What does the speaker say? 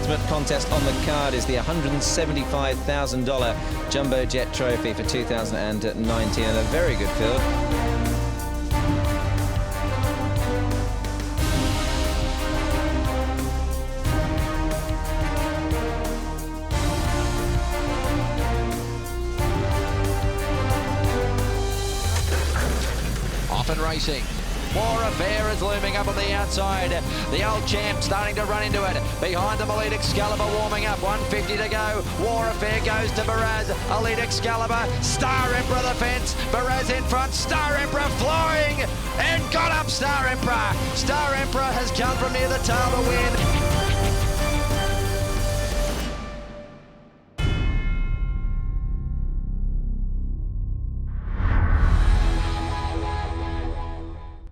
penultimate contest on the card is the $175,000 Jumbo Jet Trophy for 2019, and a very good field. Off and racing. War Affair is looming up on the outside. The old champ starting to run into it. Behind them, Elite Excalibur warming up. 150 to go. War Affair goes to Baraz. Elite Excalibur. Star Emperor the fence. Baraz in front. Star Emperor flying and got up Star Emperor. Star Emperor has come from near the tail to win.